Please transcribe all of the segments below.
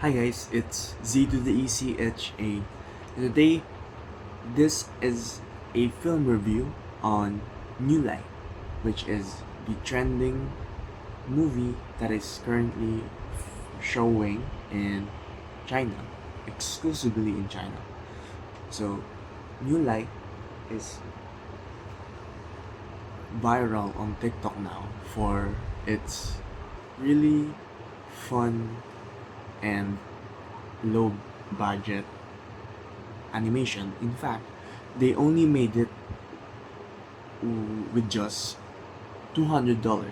Hi guys, it's Z to the ECHA. Today, this is a film review on New Light, which is the trending movie that is currently showing in China, exclusively in China. So, New Light is viral on TikTok now for its really fun and low budget animation. In fact, they only made it with just $200.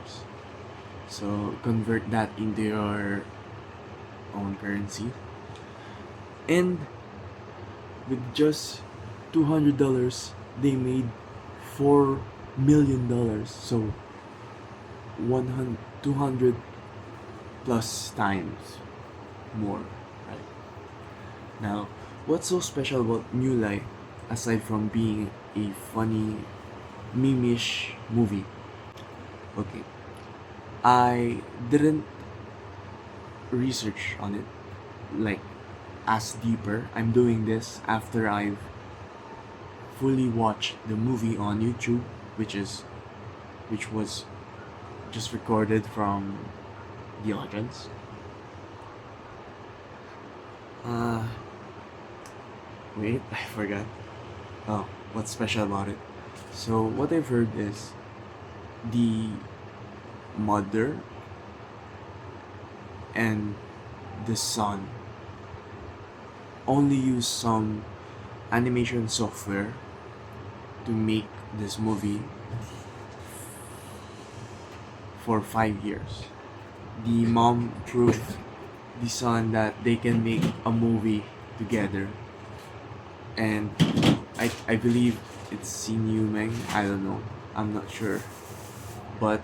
So convert that into your own currency, and with just $200, they made $4 million. So 100, 200 plus times more, right? Now, what's so special about New Life aside from being a funny, meme-ish movie? Okay, I didn't research on it like as deeper. I'm doing this after I've fully watched the movie on YouTube, which was just recorded from the audience. Uh, Wait, I forgot. Oh, what's special about it? So what I've heard is the mother and the son only use some animation software to make this movie for 5 years. The mom proved the son that they can make a movie together, and I believe it's Sinyu Meng. I don't know. I'm not sure, but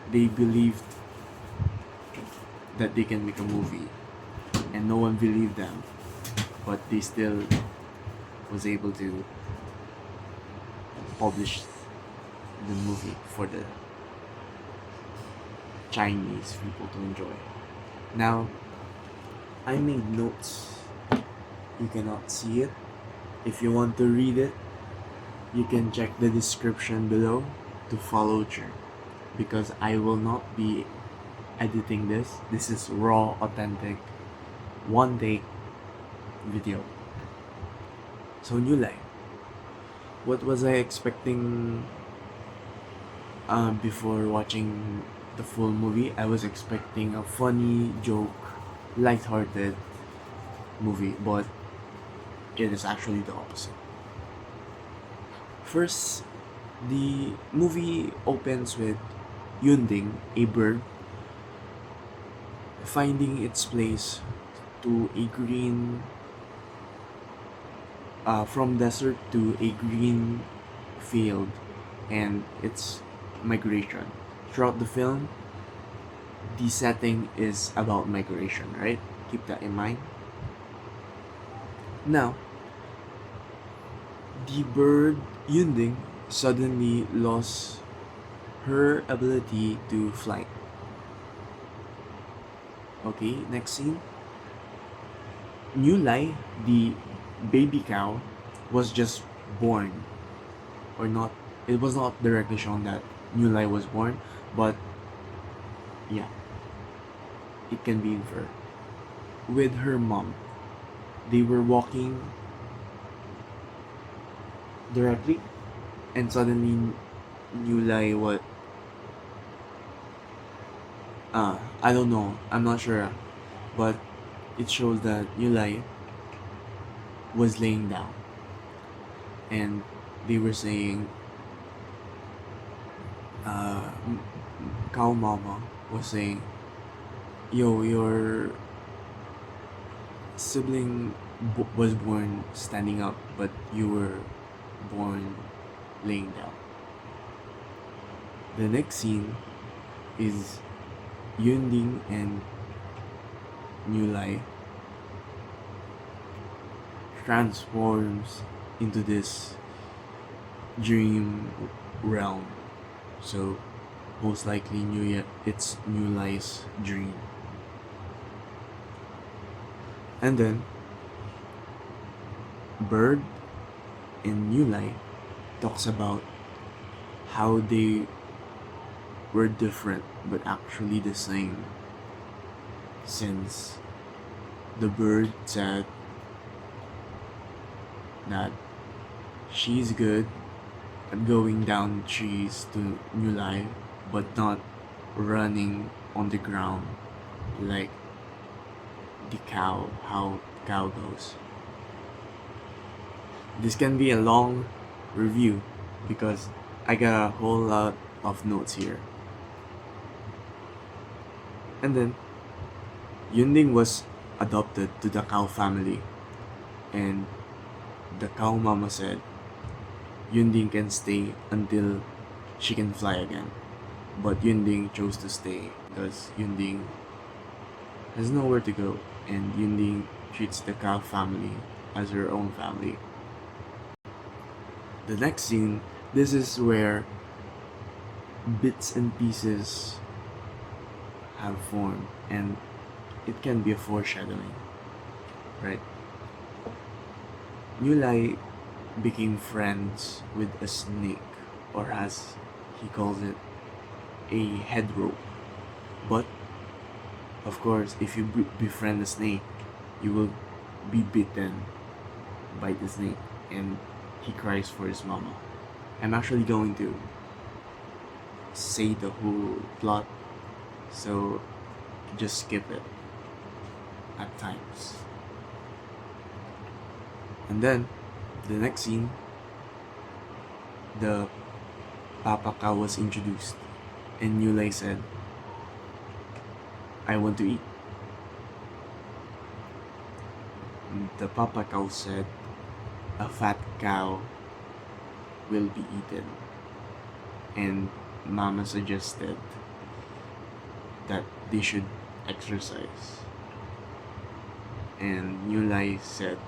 they believed that they can make a movie, and no one believed them, but they still was able to publish the movie for the Chinese people to enjoy. Now, I made notes. You cannot see it. If you want to read it, you can check the description below to follow through, because I will not be editing this. This is raw, authentic, one take video. So New Life. What was I expecting before watching the full movie? I was expecting a funny joke, lighthearted movie, but it is actually the opposite. First, the movie opens with Yunding, a bird, finding its place to a green, from desert to a green field, and its migration. Throughout the film, the setting is about migration, right? Keep that in mind. Now, the bird Yunding suddenly lost her ability to fly. Okay, next scene. New Lai, the baby cow, was just born. Or not, it was not directly shown that New Lai was born, but yeah, it can be inferred. With her mom, they were walking directly, and suddenly New Lai, what, I don't know, I'm not sure, but it shows that New Lai was laying down, and they were saying, cow mama was saying, yo, your sibling was born standing up, but you were born laying down. The next scene is Yunding and New Lai transforms into this dream realm. So most likely it's New Lai's dream. And then Bird in New Life talks about how they were different but actually the same, since the bird said that she's good at going down trees to New Life but not running on the ground like the cow, how cow goes. This can be a long review because I got a whole lot of notes here. And then Yunding was adopted to the cow family, and the cow mama said Yunding can stay until she can fly again. But Yunding chose to stay because Yunding has nowhere to go, and Yunding treats the cow family as her own family. The next scene, this is where bits and pieces have formed, and it can be a foreshadowing, right? Yulai became friends with a snake, or as he calls it, a head rope. But of course, if you befriend a snake, you will be bitten by the snake, and he cries for his mama. I'm actually going to say the whole plot, so just skip it at times. And then the next scene, the Papa Cow was introduced, and Yulai said, "I want to eat." And the Papa Cow said, "A fat cow will be eaten." And Mama suggested that they should exercise. And Yulai said,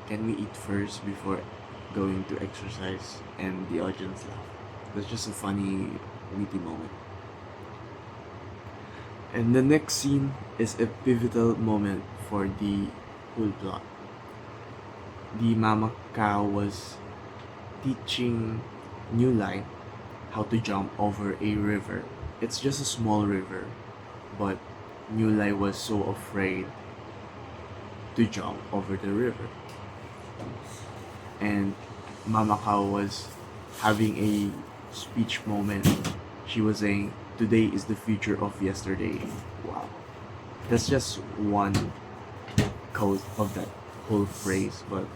"Can we eat first before going to exercise?" And the audience laughed. That's just a funny, witty moment. And the next scene is a pivotal moment for the whole plot. The Mama Cow was teaching Yulai how to jump over a river. It's just a small river, but Yulai was so afraid to jump over the river. And Mama Cow was having a speech moment. She was saying, "Today is the future of yesterday." Wow. That's just one quote of that whole phrase, but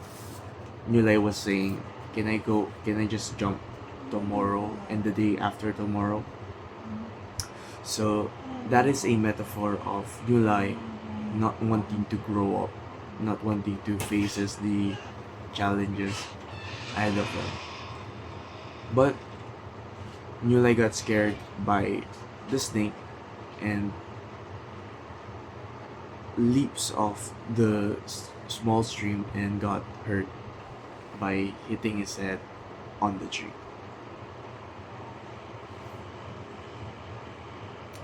Yulai was saying, can I just jump tomorrow and the day after tomorrow? So that is a metaphor of Yulai not wanting to grow up, not wanting to face the challenges ahead of them. But Yulai got scared by the snake and leaps off the small stream and got hurt by hitting his head on the tree.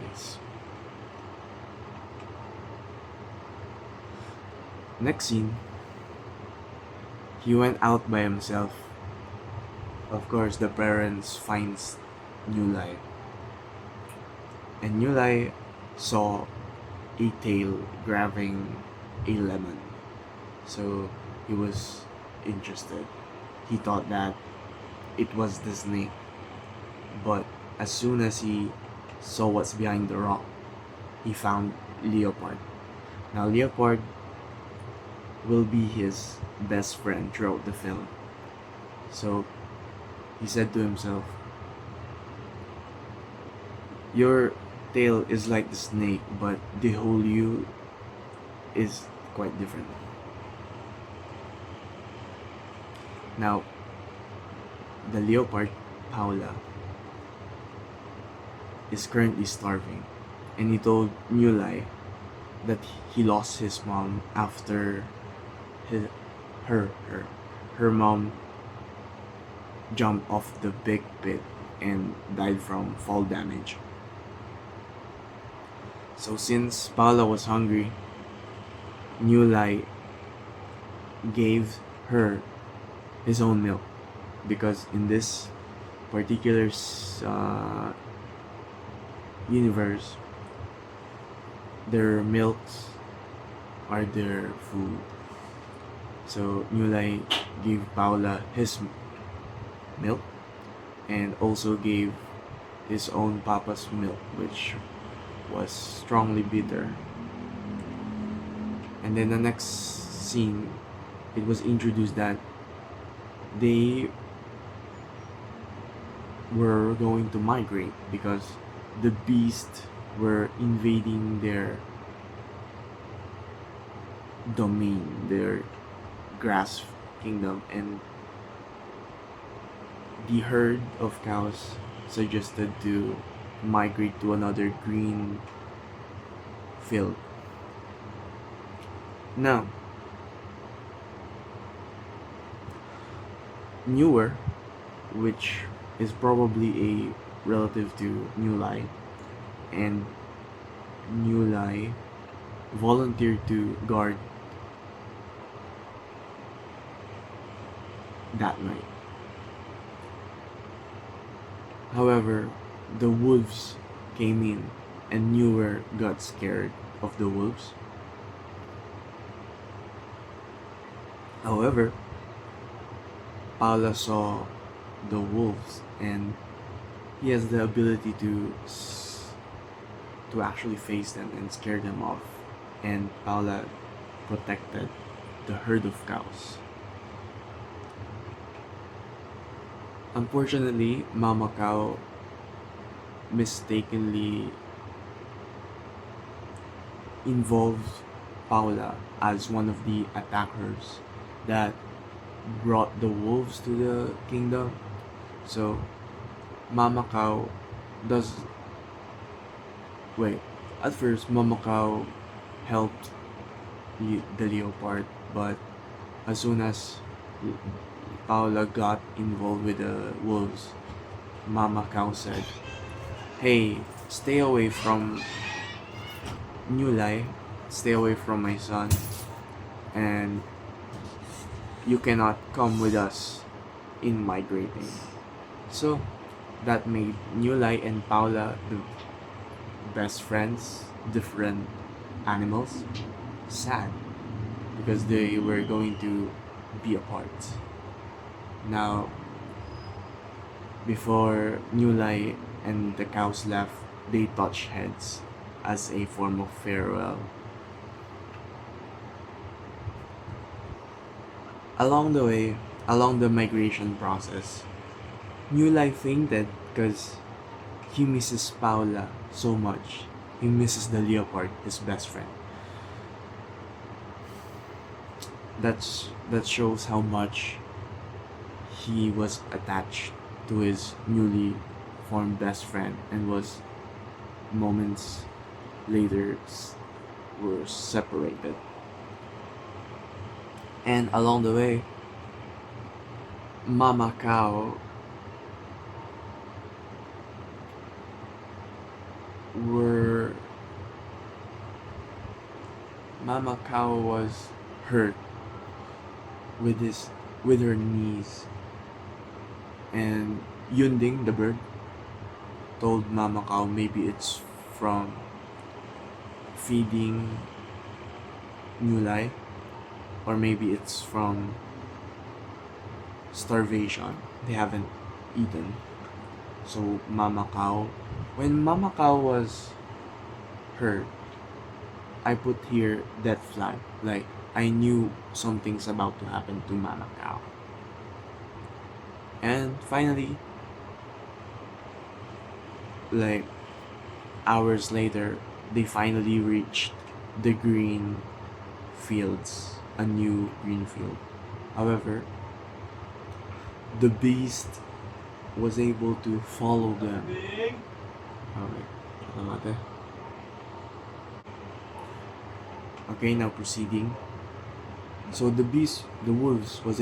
Yes. Next scene, he went out by himself. Of course, the parents finds Yulai, and Yulai saw a tail grabbing a lemon. So he was interested. He thought that it was the snake. But as soon as he saw what's behind the rock, he found Leopard. Now Leopard will be his best friend throughout the film. So he said to himself, "Your tail is like the snake, but the whole you is quite different." Now, the leopard, Paula, is currently starving, and he told Mulai that he lost his mom after his, her, her, her mom jumped off the big pit and died from fall damage. So since Paula was hungry, New Lai gave her his own milk, because in this particular universe, their milks are their food. So New Lai gave Paula his milk, and also gave his own papa's milk, which was strongly bitter. And then the next scene, it was introduced that they were going to migrate because the beasts were invading their domain, their grass kingdom, and the herd of cows suggested to migrate to another green field. Now, Newer, which is probably a relative to New Lai, and New Lai volunteered to guard that night. However, the wolves came in, and Newer got scared of the wolves. However, Paula saw the wolves, and he has the ability to actually face them and scare them off. And Paula protected the herd of cows. Unfortunately, Mama Cow mistakenly involved Paula as one of the attackers that brought the wolves to the kingdom. So Mama Cow does wait. At first, Mama Cow helped the leopard, but as soon as Paula got involved with the wolves, Mama Cow said, "Hey, stay away from New Lai, stay away from my son, and you cannot come with us in migrating." So that made New Lai and Paula the best friends, different animals, sad because they were going to be apart. Now, before New Lai and the cows left, they touched heads as a form of farewell. Along the way, along the migration process, New Lai fainted because he misses Paula so much. He misses the leopard, his best friend. That shows how much he was attached to his newly formed best friend, and was moments later were separated. And along the way, Mama Cow were Mama Cow was hurt with her knees, and Yunding the bird told Mama Cow maybe it's from feeding New Lai, or maybe it's from starvation. They haven't eaten. So when Mama Cow was hurt, I put here that flag. Like, I knew something's about to happen to Mama Cow. And finally, like hours later, they finally reached the green fields, a new green field. However, the beast was able to follow them. Okay, okay, now proceeding. So the wolves were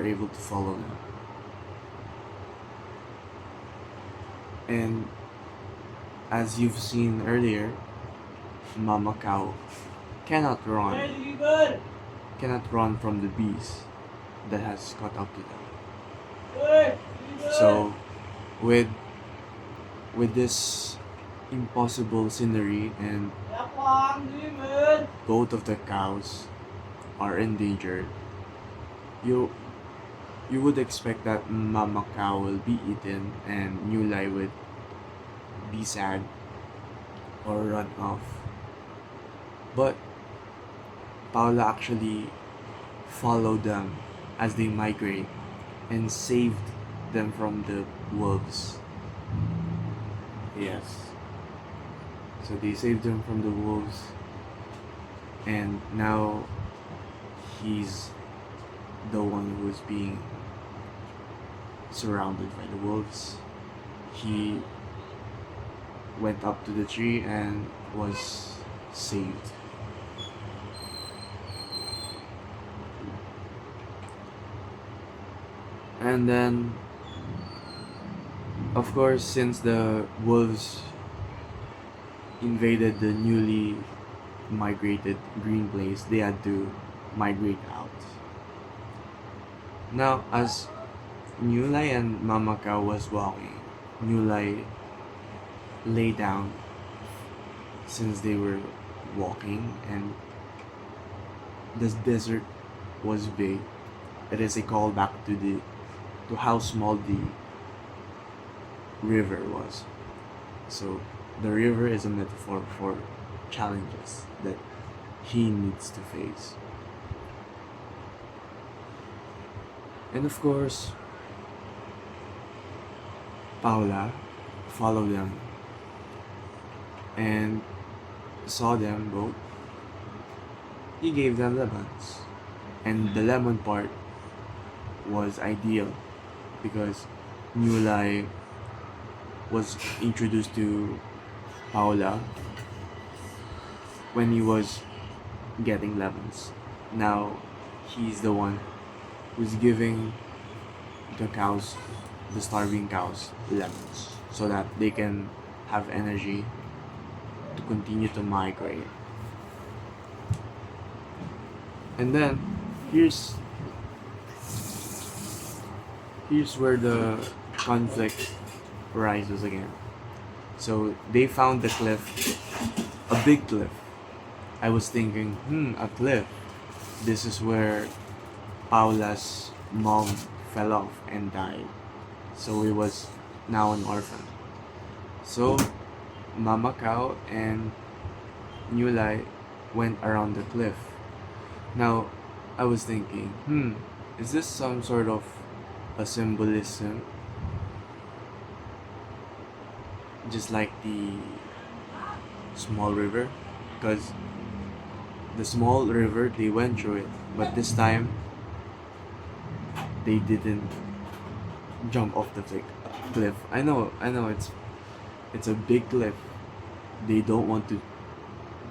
able to follow them, and as you've seen earlier, Mama Cow cannot run, cannot run from the beast that has caught up to them. So, with this impossible scenery and both of the cows are endangered, you would expect that Mama Cow will be eaten and Nulai would be sad or run off. But Paula actually followed them as they migrate and saved them from the wolves. Yes. So they saved them from the wolves, and now he's the one who's being surrounded by the wolves. He went up to the tree and was saved. And then, of course, since the wolves invaded the newly migrated green place, they had to migrate out. Now, as Nulai and Mama Cow was walking, Nulai lay down since they were walking, and the desert was big. It is a callback to how small the river was. So the river is a metaphor for challenges that he needs to face. And of course, Paula followed them and saw them both. He gave them lemons. And the lemon part was ideal because Nulai was introduced to Paula when he was getting lemons. Now he's the one who's giving the starving cows, lemons so that they can have energy to continue to migrate. And then here's where the conflict rises again. So they found the cliff, a big cliff. I was thinking, a cliff. This is where Paula's mom fell off and died. So he was now an orphan. So Mama Cow and Nulai went around the cliff. Now I was thinking, is this some sort of a symbolism? Just like the small river? Because the small river, they went through it, but this time they didn't jump off the cliff. I know, it's a big cliff. They don't want to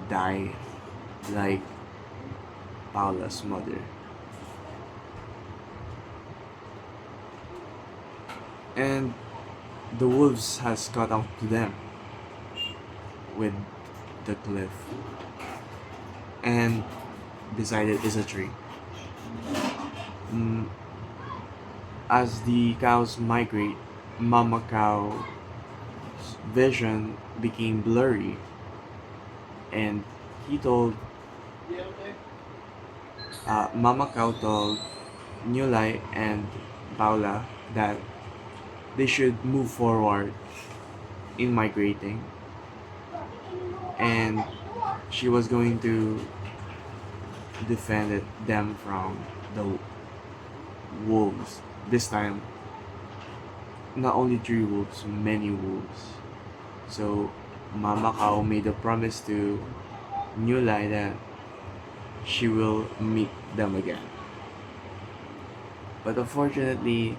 die like Paula's mother. And the wolves has caught up to them with the cliff and decided it's a tree. As the cows migrate, Mama Cow's vision became blurry, and he told Mama Cow told Nulai and Paula that they should move forward in migrating, and she was going to defend them from the wolves. This time, not only 3 wolves, many wolves. So Mama Cow made a promise to Nulai that she will meet them again. But unfortunately,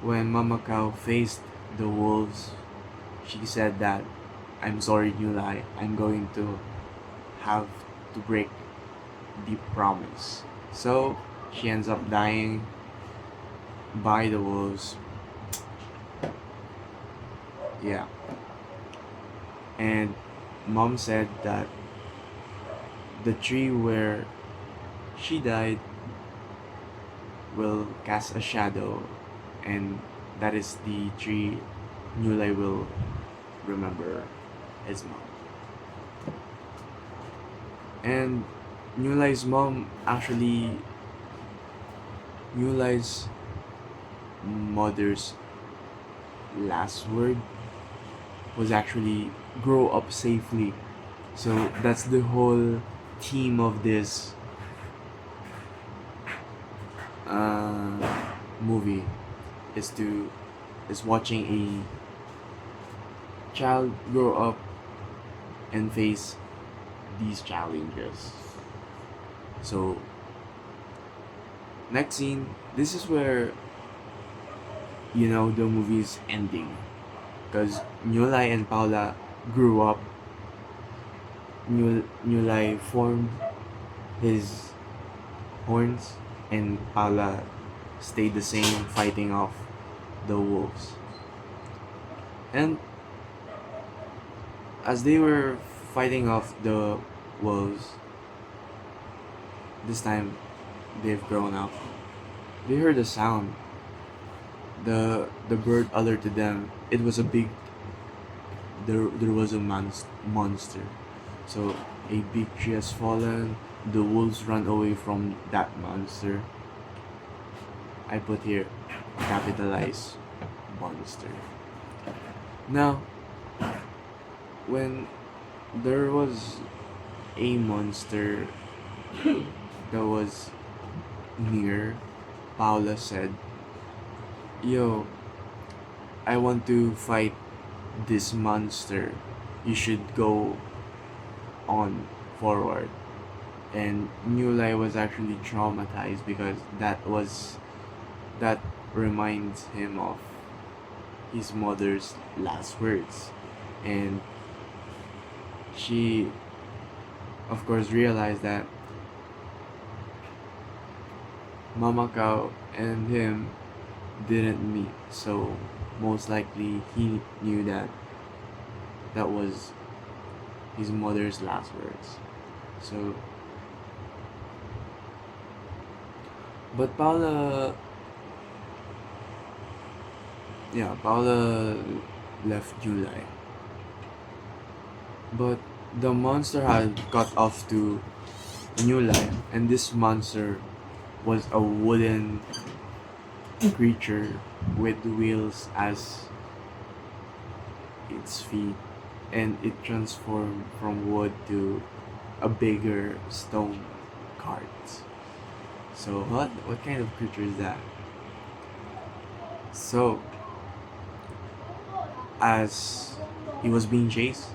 when Mama Cow faced the wolves, she said that, "I'm sorry, Nulai, I'm going to have to break the promise." So she ends up dying by the wolves. Yeah. And Mom said that the tree where she died will cast a shadow, and that is the tree Nulai will remember his mom. And Nulai's mom actually, Nulai's mother's last word was actually grow up safely. So that's the whole theme of this movie, is to is watching a child grow up and face these challenges. So next scene, this is where the movie's ending, because Nulai and Paula grew up. Nulai formed his horns, and Paula stayed the same, fighting off the wolves. And as they were fighting off the wolves, this time they've grown up. They heard a sound. The bird alerted them. It was a big. There was a monster. So a big tree has fallen. The wolves run away from that monster. I put here, capitalize, monster. Now, when there was a monster that was near, Paula said, "Yo, I want to fight this monster. You should go on forward." And Nulai was actually traumatized because that reminds him of his mother's last words. And she, of course, realized that Mama Cow and him didn't meet, so most likely he knew that that was his mother's last words. So, but Paula left July. But the monster had got off to New Life, and this monster was a wooden creature with wheels as its feet, and it transformed from wood to a bigger stone cart. So what kind of creature is that? So as he was being chased,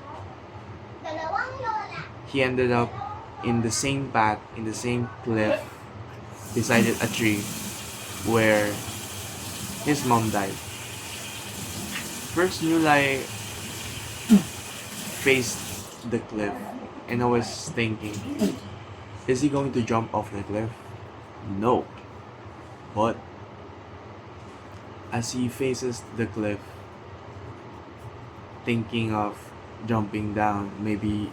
he ended up in the same path, in the same cliff, beside a tree where his mom died. First, Nulai faced the cliff, and I was thinking, is he going to jump off the cliff? No. But as he faces the cliff, thinking of jumping down, maybe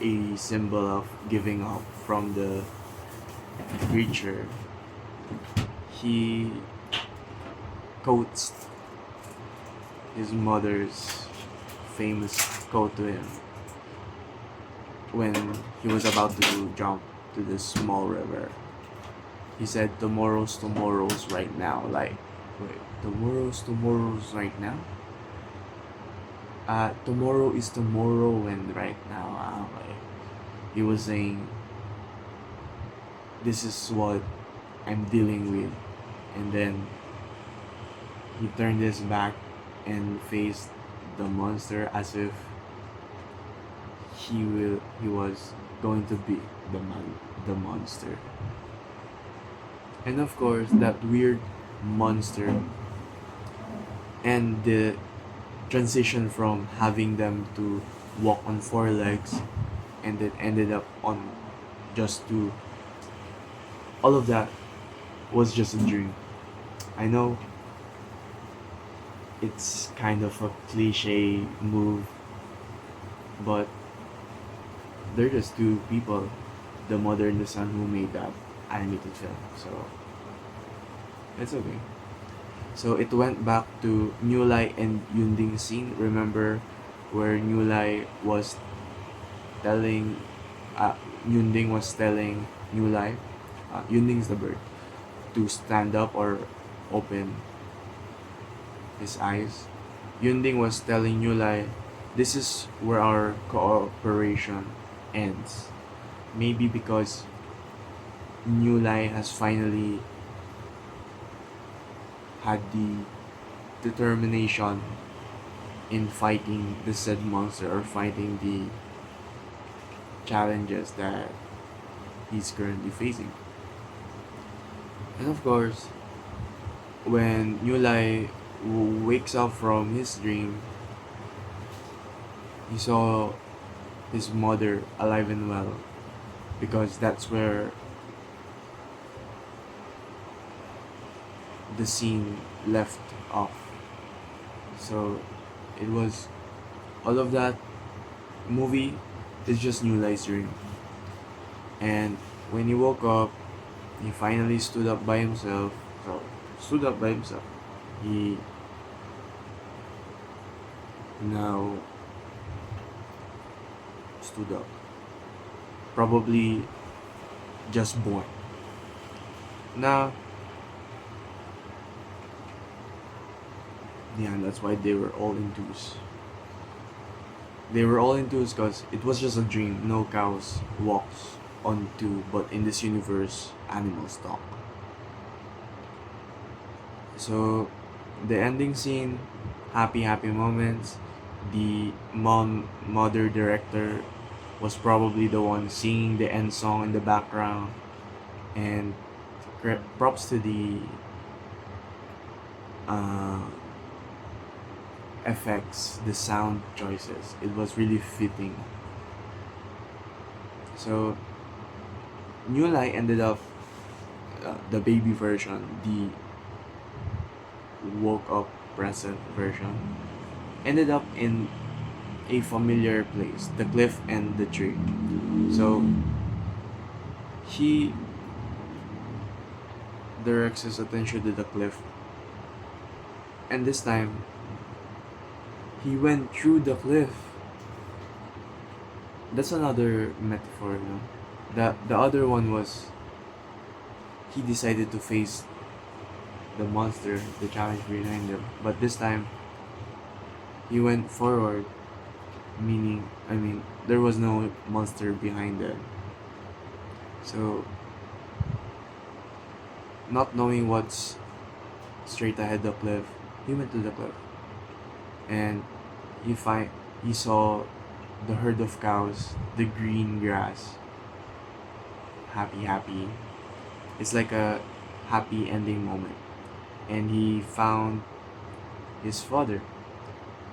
a symbol of giving up from the creature, he quotes his mother's famous quote to him when he was about to jump to this small river. He said, tomorrow's right now. Like, wait, tomorrow's right now? Tomorrow is tomorrow and right now. Like, he was saying, this is what I'm dealing with. And then he turned his back and faced the monster as if he was going to be the monster. And of course, that weird monster and the transition from having them to walk on four legs and then ended up on just two. All of that was just a dream. I know it's kind of a cliche move, but they're just two people, the mother and the son, who made that animated film. So it's okay. So it went back to New Lai and Yunding's scene. Remember where New Lai was telling, uh, Yunding was telling New Lai, Yunding's the bird, to stand up or open his eyes. Yunding was telling New Lai, this is where our cooperation ends. Maybe because New Lai has finally had the determination in fighting the said monster, or fighting the challenges that he's currently facing. And of course, when Yulai wakes up from his dream, he saw his mother alive and well, because that's where the scene left off. So it was, all of that movie is just Yulai's dream. And when he woke up, he finally stood up by himself. So, stood up by himself. He now stood up. Probably just born. Now, yeah, that's why they were all enthused. They were all enthused because it was just a dream. No cows walks on two, but in this universe, animals talk. So, the ending scene, happy moments. The mother director was probably the one singing the end song in the background, and props to the uh, effects, the sound choices. It was really fitting. So, New Lai ended up, the baby version, the woke up present version, ended up in a familiar place, the cliff and the tree. So he directs his attention to the cliff, and this time he went through the cliff. That's another metaphor, no? The other one was he decided to face the monster, the challenge behind him. But this time he went forward, meaning, there was no monster behind it. So, not knowing what's straight ahead the cliff, he went to the cliff, and he saw the herd of cows, the green grass. Happy. It's like a happy ending moment. And he found his father,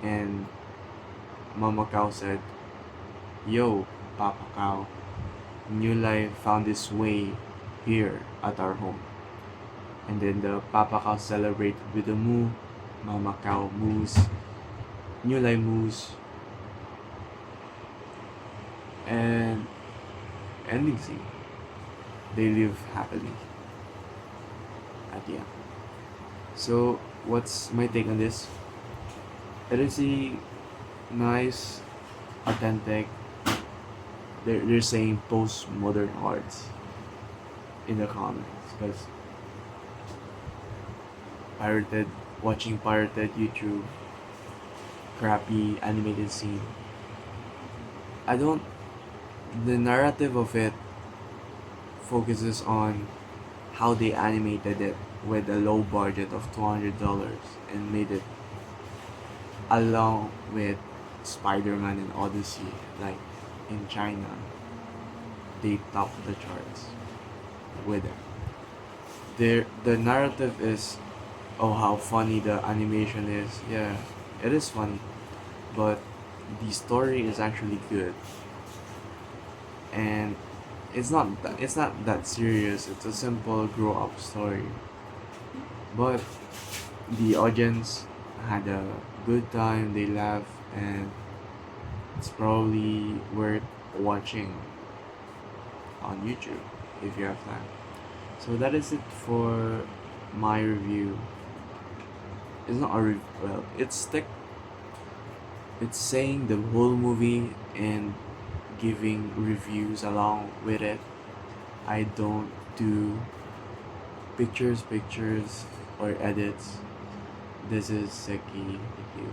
and Mama Cow said, "Yo, Papa Cow, New Life found its way here at our home." And then the Papa Cow celebrated with a moo, Mama Cow moos, New Life moos, and ending scene. They live happily at the end. So, what's my take on this? It is a nice, authentic. They're saying postmodern arts in the comments, because watching pirated YouTube, crappy animated scene. I don't. The narrative of it focuses on how they animated it with a low budget of $200 and made it along with Spider-Man and Odyssey, like in China. They topped the charts with it. The narrative is, oh, how funny the animation is. Yeah, it is funny, but the story is actually good, and it's not that serious. It's a simple grow up story, but the audience had a good time. They laughed, and it's probably worth watching on YouTube if you have time. So that is it for my review. It's not a well, it's saying the whole movie and giving reviews along with it. I don't do pictures or edits. This is Seki. Thank you.